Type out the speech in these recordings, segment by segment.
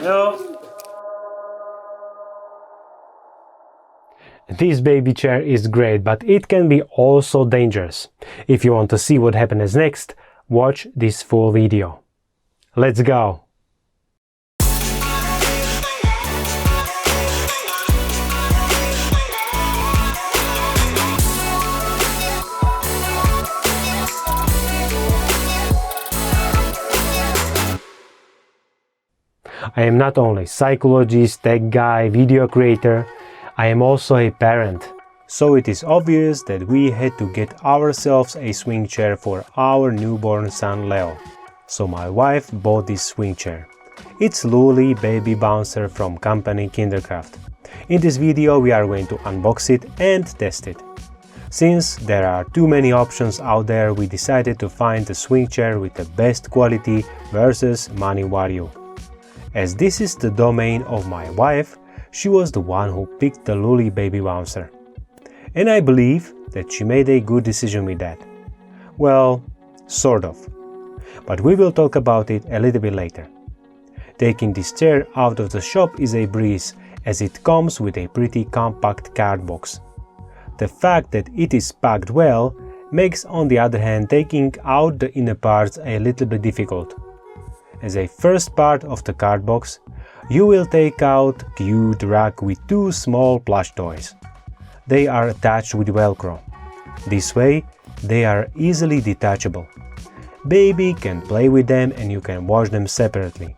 No. This baby chair is great, but it can be also dangerous. If you want to see what happens next, watch this full video. Let's go! I am not only psychologist, tech guy, video creator, I am also a parent. So it is obvious that we had to get ourselves a swing chair for our newborn son Leo. So my wife bought this swing chair. It's Luli baby bouncer from company Kinderkraft. In this video we are going to unbox it and test it. Since there are too many options out there, we decided to find the swing chair with the best quality versus money value. As this is the domain of my wife, she was the one who picked the Luli baby bouncer. And I believe that she made a good decision with that. Well, sort of. But we will talk about it a little bit later. Taking this chair out of the shop is a breeze, as it comes with a pretty compact card box. The fact that it is packed well makes, on the other hand, taking out the inner parts a little bit difficult. As a first part of the card box, you will take out a cute rack with two small plush toys. They are attached with Velcro. This way, they are easily detachable. Baby can play with them and you can wash them separately.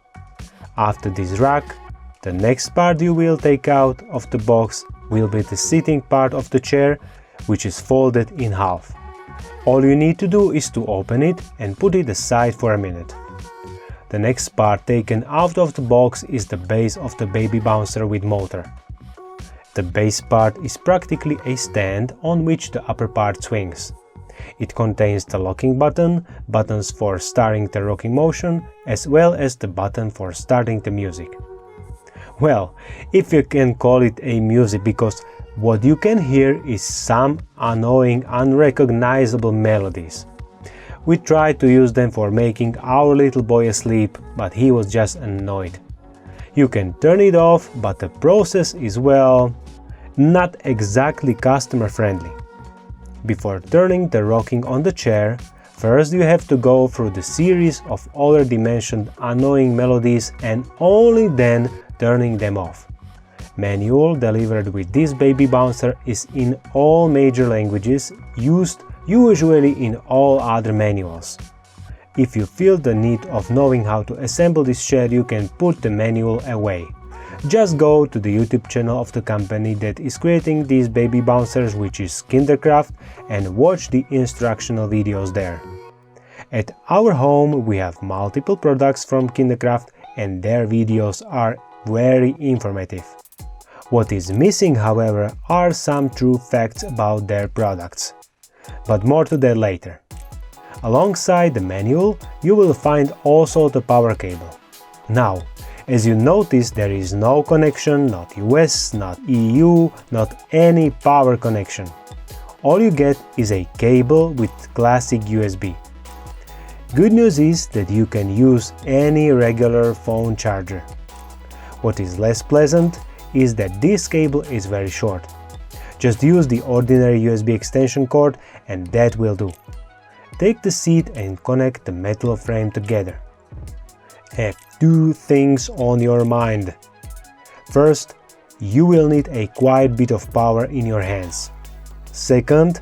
After this rack, the next part you will take out of the box will be the sitting part of the chair, which is folded in half. All you need to do is to open it and put it aside for a minute. The next part taken out of the box is the base of the baby bouncer with motor. The base part is practically a stand on which the upper part swings. It contains the locking button, buttons for starting the rocking motion, as well as the button for starting the music. Well, if you can call it a music, because what you can hear is some annoying, unrecognizable melodies. We tried to use them for making our little boy asleep, but he was just annoyed. You can turn it off, but the process is, well, not exactly customer friendly. Before turning the rocking on the chair, first you have to go through the series of already mentioned annoying melodies and only then turning them off. Manual delivered with this baby bouncer is in all major languages, used usually in all other manuals. If you feel the need of knowing how to assemble this chair, you can put the manual away. Just go to the YouTube channel of the company that is creating these baby bouncers, which is Kinderkraft, and watch the instructional videos there. At our home we have multiple products from Kinderkraft and their videos are very informative. What is missing, however, are some true facts about their products. But more to that later. Alongside the manual, you will find also the power cable. Now, as you notice, there is no connection, not US, not EU, not any power connection. All you get is a cable with classic USB. Good news is that you can use any regular phone charger. What is less pleasant is that this cable is very short. Just use the ordinary USB extension cord and that will do. Take the seat and connect the metal frame together. Have two things on your mind. First, you will need a quite bit of power in your hands. Second,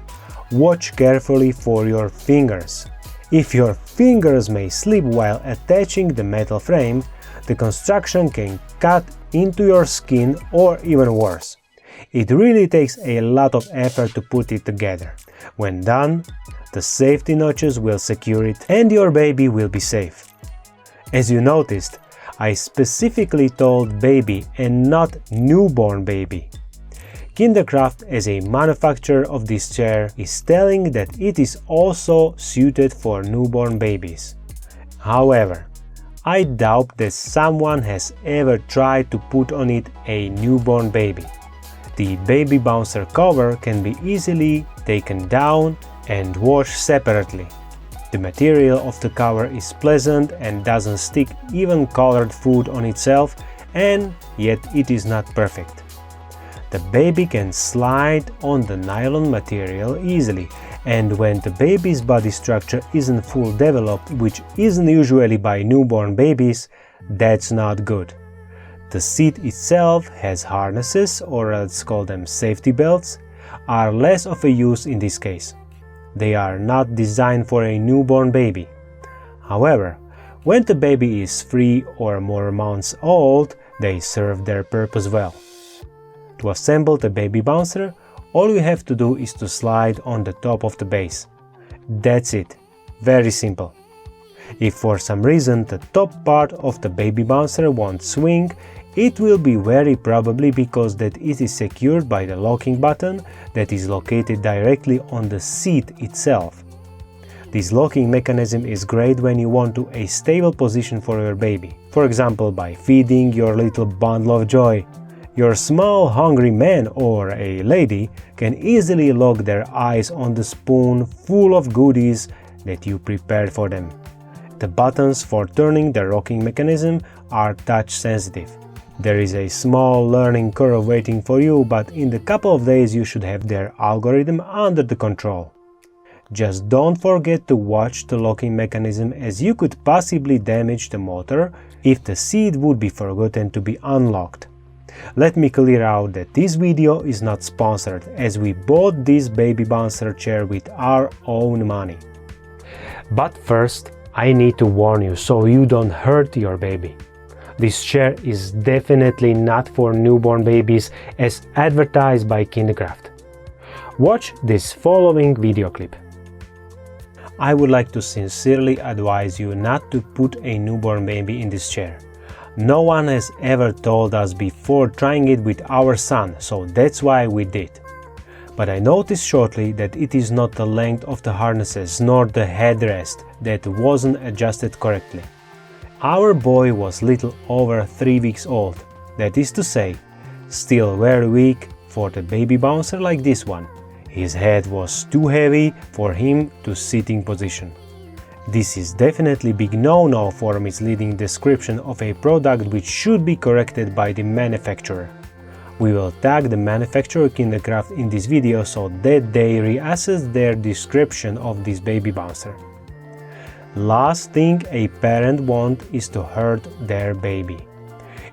watch carefully for your fingers. If your fingers may slip while attaching the metal frame, the construction can cut into your skin or even worse. It really takes a lot of effort to put it together. When done, the safety notches will secure it and your baby will be safe. As you noticed, I specifically told baby and not newborn baby. Kinderkraft, as a manufacturer of this chair, is telling that it is also suited for newborn babies. However, I doubt that someone has ever tried to put on it a newborn baby. The baby bouncer cover can be easily taken down and washed separately. The material of the cover is pleasant and doesn't stick even colored food on itself, and yet it is not perfect. The baby can slide on the nylon material easily, and when the baby's body structure isn't full developed, which isn't usually by newborn babies, that's not good. The seat itself has harnesses, or let's call them safety belts, are less of a use in this case. They are not designed for a newborn baby. However, when the baby is 3 or more months old, they serve their purpose well. To assemble the baby bouncer, all you have to do is to slide on the top of the base. That's it. Very simple. If for some reason the top part of the baby bouncer won't swing, it will be very probably because that it is secured by the locking button that is located directly on the seat itself. This locking mechanism is great when you want a stable position for your baby. For example, by feeding your little bundle of joy. Your small hungry man or a lady can easily lock their eyes on the spoon full of goodies that you prepared for them. The buttons for turning the rocking mechanism are touch sensitive. There is a small learning curve waiting for you, but in a couple of days you should have their algorithm under the control. Just don't forget to watch the locking mechanism, as you could possibly damage the motor if the seat would be forgotten to be unlocked. Let me clear out that this video is not sponsored, as we bought this baby bouncer chair with our own money. But first, I need to warn you so you don't hurt your baby. This chair is definitely not for newborn babies as advertised by Kinderkraft. Watch this following video clip. I would like to sincerely advise you not to put a newborn baby in this chair. No one has ever told us before trying it with our son, so that's why we did. But I noticed shortly that it is not the length of the harnesses nor the headrest that wasn't adjusted correctly. Our boy was little over 3 weeks old, that is to say, still very weak for the baby bouncer like this one. His head was too heavy for him to sit in position. This is definitely big no-no for misleading description of a product which should be corrected by the manufacturer. We will tag the manufacturer Kinderkraft in this video so that they reassess their description of this baby bouncer. Last thing a parent wants is to hurt their baby.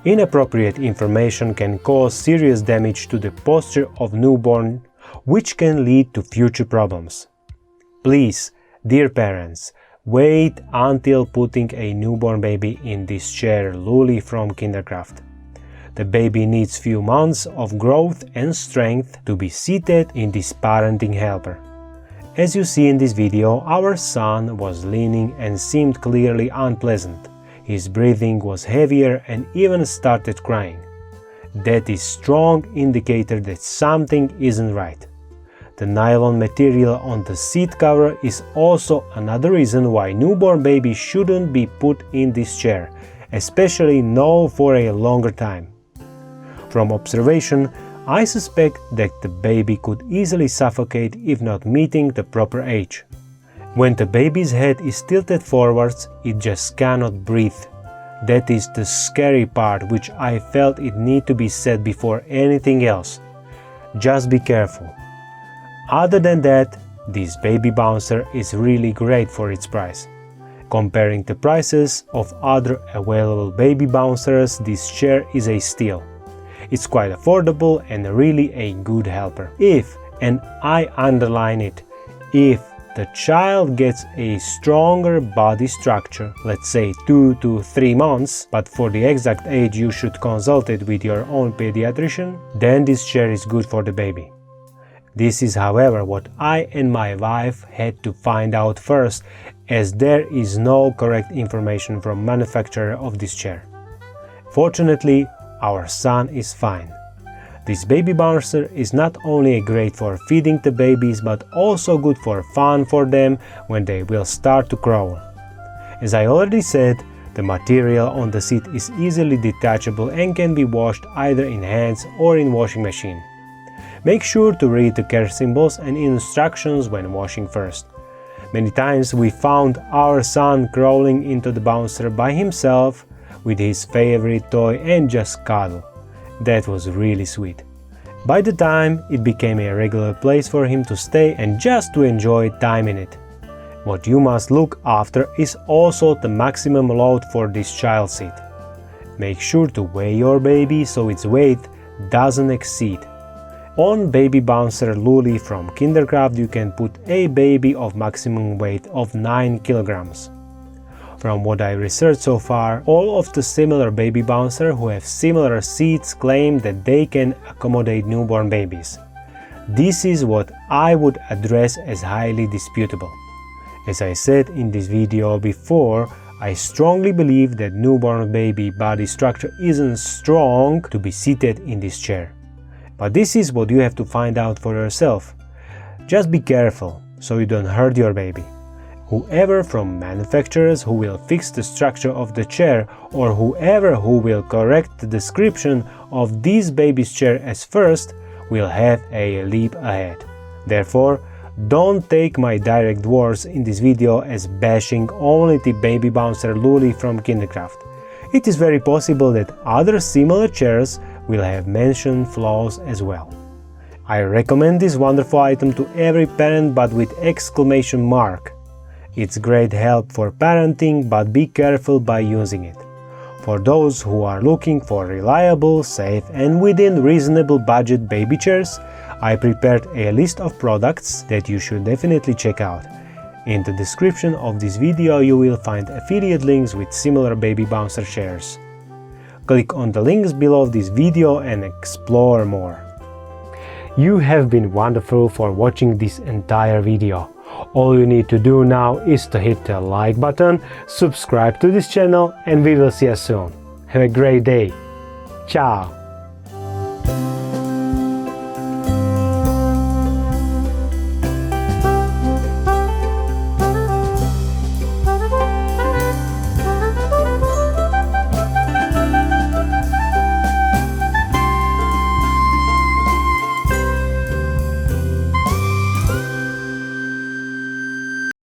Inappropriate information can cause serious damage to the posture of newborn, which can lead to future problems. Please, dear parents, wait until putting a newborn baby in this chair Luli from Kinderkraft. The baby needs few months of growth and strength to be seated in this parenting helper. As you see in this video, our son was leaning and seemed clearly unpleasant. His breathing was heavier and even started crying. That is strong indicator that something isn't right. The nylon material on the seat cover is also another reason why newborn baby shouldn't be put in this chair, especially not for a longer time. From observation, I suspect that the baby could easily suffocate if not meeting the proper age. When the baby's head is tilted forwards, it just cannot breathe. That is the scary part, which I felt it need to be said before anything else. Just be careful. Other than that, this baby bouncer is really great for its price. Comparing the prices of other available baby bouncers, this chair is a steal. It's quite affordable and really a good helper. If, and I underline it, if the child gets a stronger body structure, let's say 2 to 3 months, but for the exact age you should consult it with your own pediatrician, then this chair is good for the baby. This is, however, what I and my wife had to find out first, as there is no correct information from manufacturer of this chair. Fortunately, our son is fine. This baby bouncer is not only great for feeding the babies, but also good for fun for them when they will start to crawl. As I already said, the material on the seat is easily detachable and can be washed either in hands or in washing machine. Make sure to read the care symbols and instructions when washing first. Many times we found our son crawling into the bouncer by himself with his favorite toy and just cuddle. That was really sweet. By the time, it became a regular place for him to stay and just to enjoy time in it. What you must look after is also the maximum load for this child seat. Make sure to weigh your baby so its weight doesn't exceed. On Baby Bouncer Luli from Kinderkraft you can put a baby of maximum weight of 9 kilograms. From what I researched so far, all of the similar baby bouncer who have similar seats claim that they can accommodate newborn babies. This is what I would address as highly disputable. As I said in this video before, I strongly believe that newborn baby body structure isn't strong to be seated in this chair. But this is what you have to find out for yourself. Just be careful so you don't hurt your baby. Whoever from manufacturers who will fix the structure of the chair or whoever who will correct the description of this baby's chair as first will have a leap ahead. Therefore, don't take my direct words in this video as bashing only the Baby Bouncer Luli from Kinderkraft. It is very possible that other similar chairs will have mentioned flaws as well. I recommend this wonderful item to every parent, but with exclamation mark. It's great help for parenting, but be careful by using it. For those who are looking for reliable, safe and within reasonable budget baby chairs, I prepared a list of products that you should definitely check out. In the description of this video you will find affiliate links with similar Baby Bouncer chairs. Click on the links below this video and explore more. You have been wonderful for watching this entire video. All you need to do now is to hit the like button, subscribe to this channel and we will see you soon. Have a great day. Ciao!